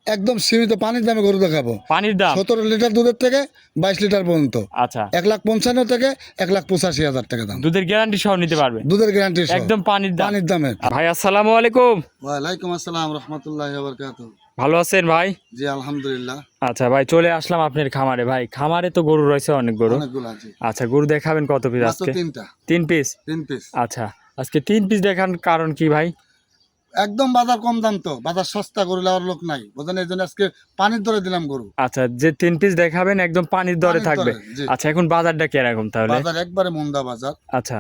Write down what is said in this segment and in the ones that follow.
একদম সীমিত পানির দামে গরু দেখাবো। পানির দাম 17 লিটার দুধের থেকে 22 লিটার পর্যন্ত। আচ্ছা 1,55,000 থেকে 1,85,000 টাকা দাম। দুধের গ্যারান্টি সহ নিতে পারবে, দুধের গ্যারান্টি একদম পানির দাম। পানির দামে। ভাই আসসালামু আলাইকুম। ওয়ালাইকুম আসসালাম রহমতুল্লাহি ওয়া বারাকাতুহু। ভালো আছেন ভাই? জি আলহামদুলিল্লাহ। আচ্ছা ভাই, চলে আসলাম আপনার খামারে। ভাই খামারে তো গরু রয়েছে অনেক গরু। অনেকগুলো আছে। আচ্ছা গরু দেখাবেন কত পিস মাত্র আজকে? 3টা। 3 পিস। 3 পিস। আচ্ছা আজকে 3 পিস দেখান, কারণ কি ভাই? একদম বাজার কম দাম, তো বাজার সস্তা, গরু নেওয়ার লোক নাই, বুঝলেন, এই জন্য আজকে পানির দরে দিলাম গরু। আচ্ছা যে 3 পিস দেখাবেন একদম পানির দরে পানির থাকবে। দরে, জি। আচ্ছা এখন বাজারটা কিরকম তাহলে? বাজার একবারে মন্দা বাজার। আচ্ছা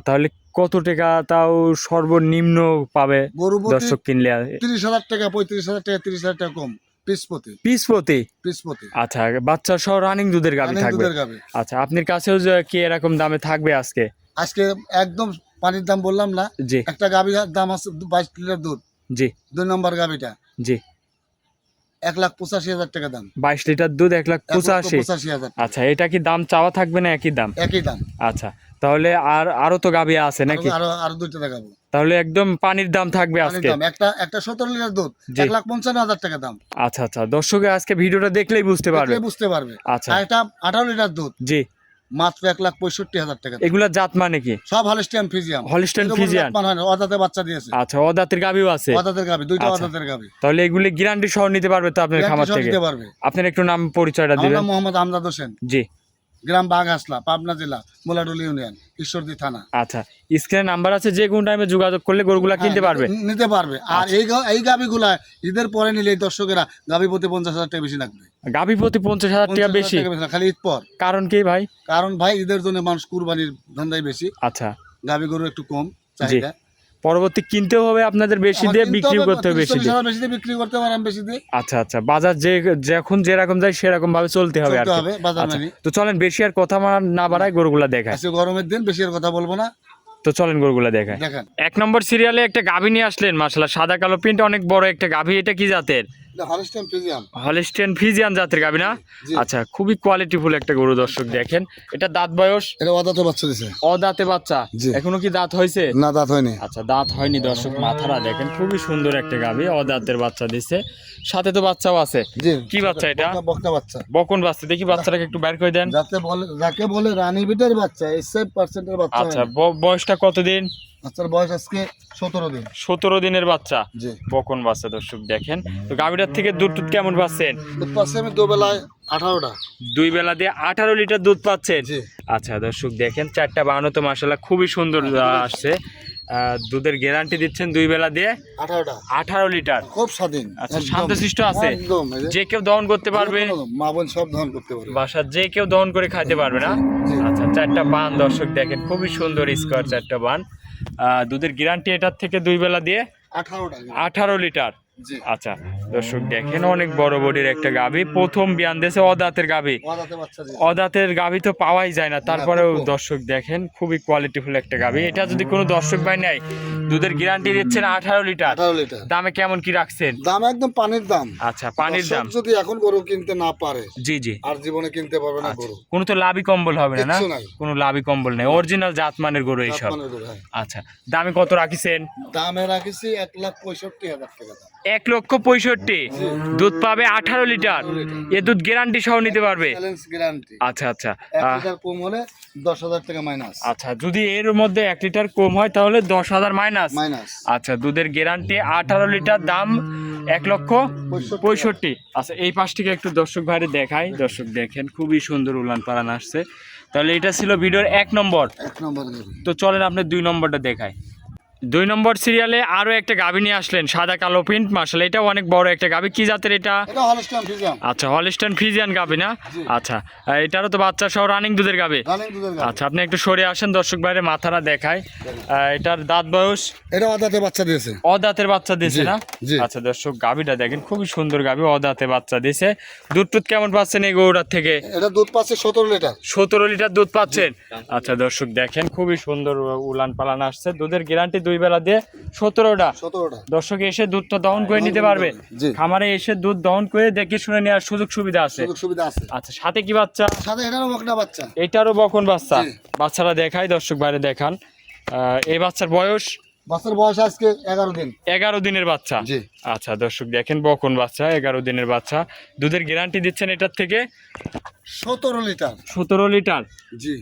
তাহলে কত টাকা তাও সর্বনিম্ন পাবে গরু দর্শক কিনলে? 30,000 টাকা, 35,000 টাকা, 30,000 টাকা কম পিস প্রতি। পিস প্রতি? পিস প্রতি। আচ্ছা বাচ্চা সহ রানিং দুধের গাভী রানিং থাকবে। দুধের গাভী। আচ্ছা আপনার কাছেও যে কি এরকম দামে থাকবে আজকে? আজকে একদম পানির দাম বললাম না। জি একটা গাভীর দাম আছে 22 লিটার দুধ। জি 2 নম্বর গাভীটা জি 1,85,000 টাকা দাম। 22 লিটার দুধ 1,85,000। 1,85,000। আচ্ছা এটা কি দাম চাওয়া থাকবে না একই দাম? একই দাম। আচ্ছা তাহলে আরো তো গাভী আছে নাকি? আরো 2টা দেখাবো। তাহলে একদম পানির দাম থাকবে পানির আজকে। দাম একটা 17 লিটার দুধ জি। 1,55,000 টাকা দাম। আচ্ছা আচ্ছা দর্শকে আজকে ভিডিওটা দেখলেই বুঝতে পারবে। দেখলে বুঝতে পারবে। আচ্ছা আর এটা 18 লিটার দুধ জি মাত্র 1,65,000 টাকা দাম। এগুলা জাত মানে কি? সব হলস্টিয়ান ফ্রিজিয়ান। Holstein Friesian. অদাতে বাচ্চা দিয়েছে। আচ্ছা অদাতের গাভীও আছে? অদাতের গাভী, 2টা আচ্ছা। অদাতের গাভী। তাহলে এগুলি গ্যারান্টি সহ নিতে পারবে তো আপনার খামার থেকে? দিতে পারবে। আপনার একটু নাম পরিচয়টা আমার দিবেন। নাম মোহাম্মদ আমজাদ হোসেন, জি গ্রাম বাঘাসলা, পাবনা জেলা, মোলাডুল ইউনিয়ন, ঈশ্বরদী থানা। আচ্ছা স্ক্রিনে নাম্বার আছে, যে কোনো টাইমে যোগাযোগ করলে গরুগুলা কিনতে পারবে। নিতে পারবে। আর এই গাভীগুলা ঈদের পরে নিলে এই দর্শকেরা গাভী প্রতি 50,000 টাকা বেশি লাগবে। গাভী প্রতি 50,000 টাকা বেশি? না, খালি ঈদ পর। কারণ কি ভাই? কারণ ভাই ঈদের জন্য মানুষ কুরবানির ধান্দাই বেশি, আচ্ছা গাভী গরু একটু কম চাহিদা। পরবর্তী কিনতেও হবে আপনাদের বেশি দিয়ে, বিক্রি করতে হবে বেশি দিয়ে। বেশি দিয়ে বিক্রি করতে পারেন, বেশি দিয়ে। আচ্ছা আচ্ছা বাজার যখন যেরকম যায় সেরকম ভাবে চলতে হবে আর চলতে কি। হবে বাজার আচ্ছা, মানি। তো চলেন বেশি আর কথা না বাড়ায় গরুগুলা দেখায়। আজকে গরমের দিন, বেশি আর কথা বলবো না, তো চলেন গরুগুলা দেখায়। দেখেন। 1 নম্বর সিরিয়ালে একটা গাভী নিয়ে আসলেন, মাশাআল্লাহ সাদা কালো প্রিন্ট, অনেক বড় একটা গাভী। এটা কি জাতের? Holstein Friesian. হলস্টেইন ফ্রিজিয়ান জাতের গাভী না? জি। আচ্ছা খুবই কোয়ালিটিফুল একটা গরু দর্শক দেখেন। এটা দাঁত বয়স? এটা অদাতে বাচ্চা দিছে। অদাঁতে বাচ্চা? জি। এখনো কি দাঁত হয়েছে? না, দাঁত হয়নি। আচ্ছা দাঁত হয়নি দর্শক, মাথাটা দেখেন, খুবই সুন্দর একটা গাভী, অদাঁতের বাচ্চা দিছে, সাথে তো বাচ্চাও আছে। জি। কি বাচ্চা এটা? বকনা বাচ্চা। বকন বাচ্চা। দেখি বাচ্চাটাকে একটু বের করে দেন। যাকে বলে রানী বিটের বাচ্চা, 80% এর বাচ্চা। আচ্ছা বয়সটা কতদিন? বাচ্চার বয়স আজকে 17 দিন। 17 দিনের বাচ্চা, জি। বকন বাচ্চা দর্শক দেখেন। তো গাভীটার থেকে দুধ কেমন পাচ্ছেন? দুধ পাচ্ছি আমি দুবেলায় 18টা। 2 বেলা দিয়ে 18 লিটার দুধ পাচ্ছেন? জি। আচ্ছা দর্শক দেখেন 4টা বানানো তো মাশাআল্লাহ খুবই সুন্দর আসছে। দুধের গ্যারান্টি দিচ্ছেন 2 বেলা দিয়ে 18টা। 18 লিটার। খুব স্বাধীন। আচ্ছা একদম। শান্তশিষ্ট আছে? একদম। এই যে যে কেউ দহন করতে পারবে? মা বোন সব ধারণ করতে পারবে। বাসার যে কেউ দহন করে খাইতে পারবে না? জি। আচ্ছা 4টা বান দর্শক দেখেন, খুবই সুন্দর স্কোয়ার 4টা বান। দুধের গ্যারান্টি এটার থেকে 2 বেলা দিয়ে 18টা। 18 লিটার। জি। আচ্ছা দর্শক দেখেন অনেক বড় বডির একটা গাভী, প্রথম বিয়ান দিয়েছে, অদাঁতের গাভী। অদাতে বাচ্চা দিছে। অদাঁতের গাভী তো পাওয়াই যায় না, তারপরেও খুব কম। দর্শক দেখেন খুবই কোয়ালিটিফুল একটা গাভী। এটা যদি কোনো দর্শক ভাই নেয়, দুধের গ্যারান্টি দিচ্ছেন 18 লিটার। 18 লিটার। দামে কেমন কি রাখছেন? দাম একদম পানির দাম। আচ্ছা পানির দর্শক দাম। যদি এখন গরু কিনতে না পারে, জি জি আর জীবনে কিনতে পারবে না গরু। কোনো তো লাভই কম্বল হবে না? না কিচ্ছু নাই। কোনো লাভই কম্বল নেই, অরিজিনাল জাতমানের গরু এইসব। জাতমানের গরু, হ্যাঁ। আচ্ছা দামে কত রাখিছেন? দামে রাখিছি 1,65,000 টাকা দাম। 1,65,000। দুধ পাবে 18 লিটার। এ দুধ গ্যারান্টি সহ নিতে পারবে? Challenge guarantee. আচ্ছা আচ্ছা 1 লিটার কম হলে 10,000 টাকা মাইনাস। আচ্ছা যদি এর মধ্যে 1 লিটার কম হয় তাহলে 10,000 মাইনাস। মাইনাস। আচ্ছা দুধের গ্যারান্টি 18 লিটার, দাম 1,65,000। আচ্ছা এই পাশ থেকে একটু দর্শক ভাইরে দেখাই। দর্শক দেখেন খুবই সুন্দর উলান পালান আসছে। তাহলে এটা ছিল ভিডিওর 1 নম্বর। 1 নম্বর গাভী। তো চলেন আপনি 2 নম্বরটা দেখাই। 2 নম্বর সিরিয়ালে আরো একটা গাভী নিয়ে আসলেন, সাদা কালো প্রিন্ট, মাশাআল্লাহ এটা অনেক বড় একটা গাভী। কি জাতের এটা? এটা হলস্টাইন ফ্রিজিয়ান। আচ্ছা হলস্টাইন ফ্রিজিয়ান গাভী না? আচ্ছা এটারও তো বাচ্চা সহ রানিং দুধের গাভী। রানিং দুধের গাভী। আচ্ছা আপনি একটু সরে আসেন, দর্শক বাইরে মাথাটা দেখায়। এটার দাঁত বয়স? এটা অদাতে বাচ্চা দিয়েছে। অদাঁতের বাচ্চা দিয়েছে জি, না? জি। আচ্ছা দর্শক গাভীটা দেখেন, খুবই সুন্দর গাভী, অদাঁতে বাচ্চা দিয়েছে। দুধ টুধ কেমন পাচ্ছেন এই গরুটার থেকে? এটা দুধ পাচ্ছে 17 লিটার। 17 লিটার দুধ পাচ্ছেন? আচ্ছা দর্শক দেখেন খুবই সুন্দর উলান পালান আসছে। দুধের গ্যারান্টি 2 বেলা দিয়ে 17টা। 17টা। দর্শক এসে দুধটা দহন করে নিতে পারবে? জি। খামারে এসে দুধ দহন করে দেখে শুনে নেওয়ার সুযোগ সুবিধা আছে? সুযোগ সুবিধা আছে। আচ্ছা সাথে কি বাচ্চা? সাথে এটারও বকনা বাচ্চা। এটারও বকন বাচ্চা। জি। বাচ্চারা দেখাই, দর্শক বাইরে দেখান। এই বাচ্চার বয়স? বাচ্চার বয়স আজকে 11 দিন। 11 দিনের বাচ্চা। জি। আচ্ছা দর্শক দেখেন বকন বাচ্চা, 11 দিনের বাচ্চা। দুধের গ্যারান্টি দিচ্ছেন এটার থেকে 17 লিটার। 17 লিটার। জি।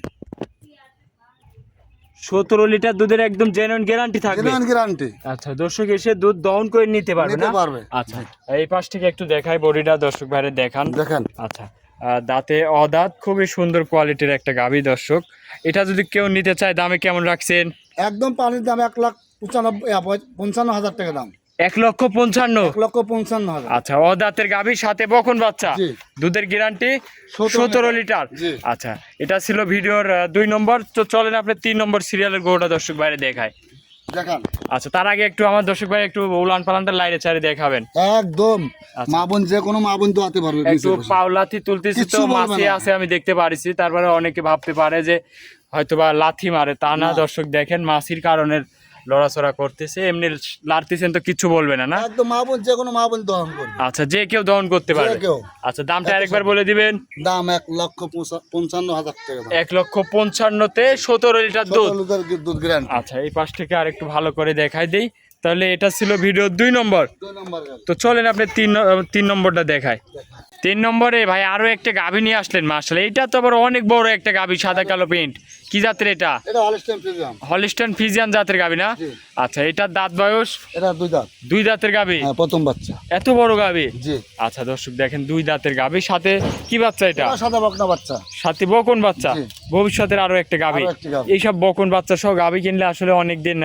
17 লিটার দুধের একদম জেনুইন গ্যারান্টি থাকবে। Genuine guarantee. আচ্ছা দর্শক এসে দুধ দহন করে নিতে পারবে নিতে না? পারবে। আচ্ছা এই পাশ থেকে একটু দেখাই বডিটা দর্শক ভাইরে দেখান। দেখেন। আচ্ছা দাঁতে অদাঁত, খুবই সুন্দর কোয়ালিটির একটা গাভী দর্শক। এটা যদি কেউ নিতে চায় দামে কেমন রাখছেন? একদম পানির দাম 1,55,000 টাকা দাম। 1,55,000। 1,55,000। আচ্ছা অদাঁতের গাভীর সাথে বকন বাচ্চা, জি। দুধের গ্যারান্টি 17 17 লিটার। জি। আচ্ছা এটা ছিল ভিডিওর 2 নম্বর। তো চলেন আপনি 3 নম্বর সিরিয়ালের গরুটা দর্শক বাইরে দেখায়। দেখান। আচ্ছা তার আগে একটু আমার দর্শক ভাই একটু উলান পালানটা লাইরে চারে দেখাবেন। একদম আচ্ছা। মা বোন যে কোনো মা বোন দোয়াতে পারবে। একটু পাওলাথি তুলতেছি তো কিচ্ছু বলবে মাছি না। আছে আমি দেখতে পারিছি, তারপরে অনেকে ভাবতে পারে যে হয়তোবা লাথি মারে, তা না না। দর্শক দেখেন মাছির কারণে লড়াচড়া করতেছে, এমনি লাড়তেছেন তো কিচ্ছু বলবে না না? একদম মা বোন যে কোনো মা বোন দহন করবে। আচ্ছা যে কেউ দহন করতে পারবে। কেউ। আচ্ছা দামটা আরেকবার বলে দিবেন। দাম 1,55,000 টাকা দাম। 1,55,000-তে 17 লিটার দুধ। 17 লিটার দুধ গ্যারান্টি। আচ্ছা এই পাশ থেকে আর একটু ভালো করে দেখাই দেই। তাহলে এটা ছিল ভিডিও 2 নম্বর। 2 নম্বর গাড়ি। তো চলেন আপনি 3 নম্বরটা দেখায়। 3 নম্বরে ভাই আরো একটা গাভী নিয়ে আসলেন মাশাআল্লাহ। এটা তো আবার অনেক বড় একটা গাভী, সাদা কালো প্রিন্ট। কি জাতের এটা? এটা হলস্টাইন ফ্রিজিয়ান। হলিস্টাইন ফ্রিজিয়ান জাতের গাভী না? জি। আচ্ছা এটার দাঁত বয়স? এটা 2 দাঁত। 2 দাঁতের গাভী। হ্যাঁ প্রথম বাচ্চা। এত বড় গাভী? জি। আচ্ছা দর্শক দেখেন 2 দাঁতের গাভী, সাথে কি বাচ্চা এটা? এটা সাদা বকনা বাচ্চা। সাথে বকন বাচ্চা। জি। ভবিষ্যতের আরো একটা গাভী। আরো একটা গাভী। এইসব বকন বাচ্চা সহ গাভী কিনলে আসলে অনেকদিন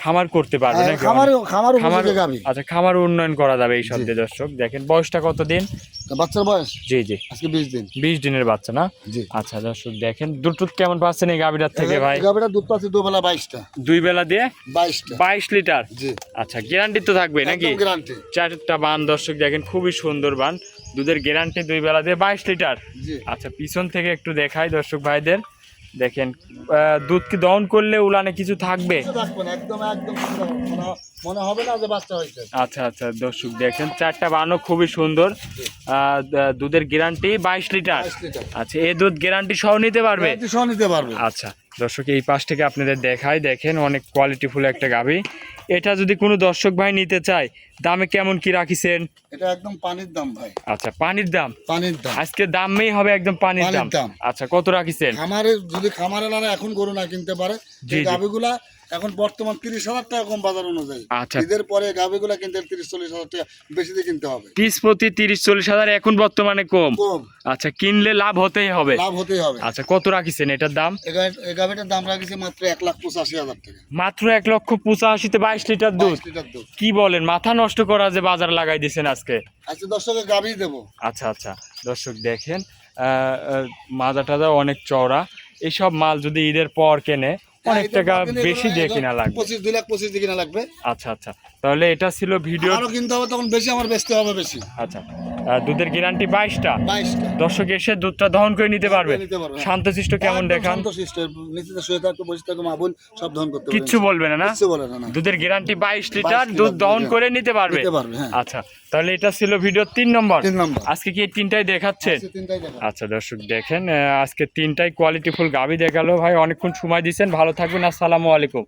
খামার করতে পারবে নাকি? খামার উপযোগী গাভী। আচ্ছা খামার উন্নয়ন করা যাবে এই সব জি। দিয়ে দর্শক দেখেন। বয়সটা কত দিন? বাচ্চার বয়স জি জি আজকে 20 দিন। 20 দিনের বাচ্চা না? জি। আচ্ছা দর্শক দেখেন দুধ কেমন পাচ্ছেন এই গাভীটার থেকে ভাই? গাভীটা দুধ পাচ্ছে দুবেলা 22টা। 2 বেলা দিয়ে 22টা। 22 লিটার। জি। আচ্ছা গ্যারান্টি তো থাকবে নাকি? একদম গ্যারান্টি। 4টা বান দর্শক দেখেন, খুবই সুন্দর বান। দুধের গ্যারান্টি 2 বেলা দিয়ে 22 লিটার। জি। আচ্ছা পিছন থেকে একটু দেখাই দর্শক ভাইদের দেখেন। দুধ কি দহন করলে উলানে কিছু থাকবে? রাখবেন একদম একদম মনে হবে না যে বাচ্চা হয়েছে। আচ্ছা আচ্ছা দর্শক দেখেন 4টা বানও খুবই সুন্দর। দুধের গ্যারান্টি 22 লিটার। 22 লিটার। আচ্ছা এই দুধ গ্যারান্টি সহ নিতে পারবে? গ্যারান্টি সহ নিতে পারবে। আচ্ছা দর্শক এই পাশ থেকে আপনাদের দেখাই দেখেন অনেক কোয়ালিটিফুল একটা গাভী। এটা যদি কোনো দর্শক ভাই নিতে চায় দামে কেমন কি রাখিছেন? এটা একদম পানির দাম ভাই। আচ্ছা পানির দাম? পানির দাম। আজকে দামেই হবে একদম পানির পানির দাম। দাম। আচ্ছা কত রাখিছেন? যদি খামারেলারা এখন গরু না কিনতে পারে, জি, এই জি। গাভীগুলা এখন বর্তমান 30,000 টাকা কম বাজার অনুযায়ী। আচ্ছা। ঈদের পরে গাভীগুলা কিনতে 30-40,000 টাকা বেশি দিয়ে কিনতে হবে। পিস প্রতি 30-40 হাজার এখন বর্তমানে কম। কম। আচ্ছা কিনলে লাভ হতেই হবে। লাভ হতেই হবে। আচ্ছা কত রাখিছেন এটার দাম? এই গাভীটার দাম রাখছে মাত্র 1,85,000 টাকা। মাত্র 1,85,000-তে 22 লিটার দুধ? 22 লিটার দুধ। কি বলেন, মাথা নষ্ট করা যে বাজার লাগাই দিয়েছেন আজকে। আজকে দর্শকের গাভী দেবো। আচ্ছা আচ্ছা দর্শক দেখেন মাজা টাজা অনেক চওড়া। এইসব মাল যদি ঈদের পর কেনে অনেক টাকা বেশি দিয়ে কিনা লাগবে। 2,25,000 দিয়ে কিনা লাগবে। আচ্ছা আচ্ছা তাহলে এটা ছিল ভিডিও। আরো কিনতে হবে তখন বেশি, আমার বেচতে হবে বেশি। আচ্ছা দুধের গ্যারান্টি 22টা। 22টা। দর্শক এসে দুধটা দহন করে নিতে পারবে। নিতে পারবে। শান্তশিষ্ট কেমন একদম দেখান? শান্তশিষ্ট, নিচে শুয়ে থাকতে বসে থাকতে মা বোন সব দহন করতে পারবে। কিচ্ছু বলবে না না? কিচ্ছু বলে না। দুধের গ্যারান্টি 22 লিটার, 22 দুধ লিটার দহন দুধ, করে নিতে পারবে। নিতে পারবে, হ্যাঁ। আচ্ছা তাহলে এটা ছিল ভিডিও 3 নম্বর। 3 নম্বর। আজকে কি এই 3টাই দেখাচ্ছেন? আজকে 3টাই দেখা। আচ্ছা দর্শক দেখেন আজকে 3টাই কোয়ালিটিফুল গাভী দেখালো ভাই। অনেকক্ষণ সময় দিয়েছেন, ভালো থাকবেন, আসসালামু আলাইকুম।